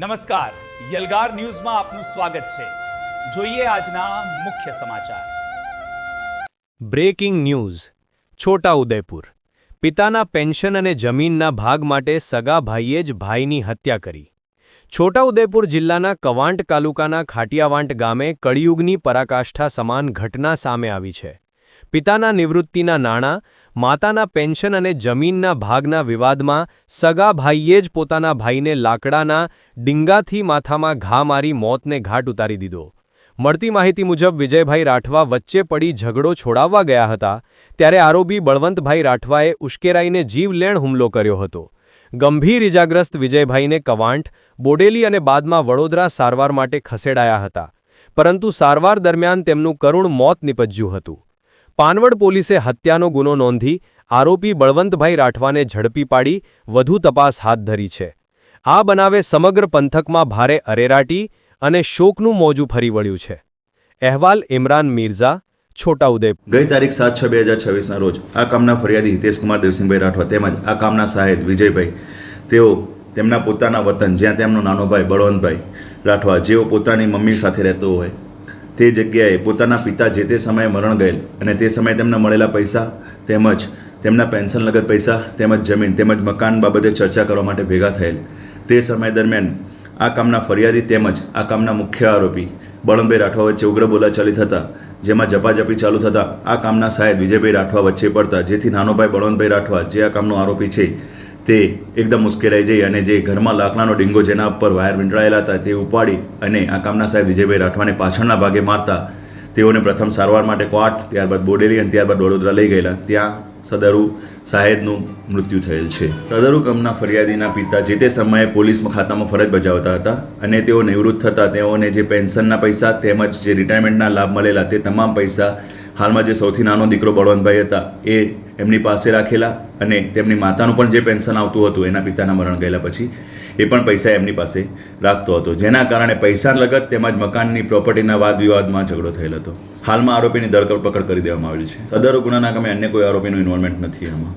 નમસ્કાર, યલગાર ન્યૂઝમાં આપનું સ્વાગત છે। જોઈએ આજના મુખ્ય સમાચાર। Breaking news. છોટાઉદેપુર પિતાના પેન્શન અને જમીનના ભાગ માટે સગા ભાઈએ જ ભાઈની હત્યા કરી। છોટાઉદેપુર જિલ્લાના કવાંટ તાલુકાના ખાટિયાવાંટ ગામે કળિયુગની પરાકાષ્ઠા સમાન ઘટના સામે આવી છે। પિતાના નિવૃત્તિના નાણાં, માતાના પેન્શન અને જમીનના ભાગના વિવાદમાં સગા ભાઈએ જ પોતાના ભાઈને લાકડાના ડીંગાથી માથામાં ઘા મારી મોતને ઘાટ ઉતારી દીધો। મળતી માહિતી મુજબ વિજયભાઈ રાઠવા વચ્ચે પડી ઝઘડો છોડાવવા ગયા હતા ત્યારે આરોપી બળવંતભાઈ રાઠવાએ ઉશ્કેરાઈને જીવલેણ હુમલો કર્યો હતો। ગંભીર ઇજાગ્રસ્ત વિજયભાઈને કવાંટ, બોડેલી અને બાદમાં વડોદરા સારવાર માટે ખસેડાયા હતા, પરંતુ સારવાર દરમિયાન તેમનું કરુણ મોત નિપજ્યું હતું। પાનવડ પોલીસે હત્યાનો ગુનો નોંધી આરોપી બળવંતભાઈ રાઠવાને ઝડપી પાડી વધુ તપાસ હાથ ધરી છે। આ બનાવે સમગ્ર પંથકમાં ભારે અરેરાટી અને શોકનું મોજું ફરી વળ્યું છે। અહેવાલ ઇમરાન મિર્ઝા, છોટાઉદેપુર। ગઈ તારીખ 7/6/2026ના રોજ આ કામના ફરિયાદી હિતેશકુમાર દેવસિંહભાઈ રાઠવા તેમજ આ કામના સાહેબ વિજયભાઈ તેઓ તેમના પોતાના વતન જ્યાં તેમનો નાનો ભાઈ બળવંતભાઈ રાઠવા જેઓ પોતાની મમ્મી સાથે રહેતો હોય તે જગ્યાએ પોતાના પિતા જે તે સમયે મરણ ગયેલ અને તે સમયે તેમને મળેલા પૈસા તેમજ તેમના પેન્શન લગત પૈસા તેમજ જમીન તેમજ મકાન બાબતે ચર્ચા કરવા માટે ભેગા થયેલ। તે સમય દરમિયાન આ કામના ફરિયાદી તેમજ આ કામના મુખ્ય આરોપી બળવંતભાઈ રાઠવા વચ્ચે ઉગ્ર બોલાચાલી થતાં જેમાં ઝપાઝપી ચાલુ થતાં આ કામના સાહેબ વિજયભાઈ રાઠવા વચ્ચે પડતા જેથી નાનો ભાઈ બળવંતભાઈ રાઠવા જે આ કામનો આરોપી છે તે એકદમ ઉશ્કેરાઈ જઈ અને જે ઘરમાં લાકડાનો ડીંગો જેના ઉપર વાયર વીંટળાયેલા હતા તે ઉપાડી અને આ કામના સાહેબ વિજયભાઈ રાઠવાને પાછળના ભાગે મારતા તેઓને પ્રથમ સારવાર માટે ક્વાંટ, ત્યારબાદ બોડેલી અને ત્યારબાદ વડોદરા લઈ ગયેલા। ત્યાં સદરુ સાહેબનું મૃત્યુ થયેલ છે। સદરુ કામના ફરિયાદીના પિતા જે તે સમયે પોલીસ ખાતામાં ફરજ બજાવતા હતા અને તેઓ નિવૃત્ત થતાં તેઓને જે પેન્શનના પૈસા તેમજ જે રિટાયરમેન્ટના લાભ મળેલા તે તમામ પૈસા હાલમાં જે સૌથી નાનો દીકરો બળવંતભાઈ હતા એ એમની પાસે રાખેલા અને તેમની માતાનું પણ જે પેન્શન આવતું હતું એના પિતાના મરણ ગયેલા પછી એ પણ પૈસા એમની પાસે રાખતો હતો, જેના કારણે પૈસા લગત તેમજ મકાનની પ્રોપર્ટીના વાદ વિવાદમાં ઝઘડો થયેલ હતો। હાલમાં આરોપીની ધરપકડ કરી દેવામાં આવેલી છે। સદરુ ગુનાના કામે અન્ય કોઈ આરોપીનું ઇન્વોલ્વમેન્ટ નથી આમાં।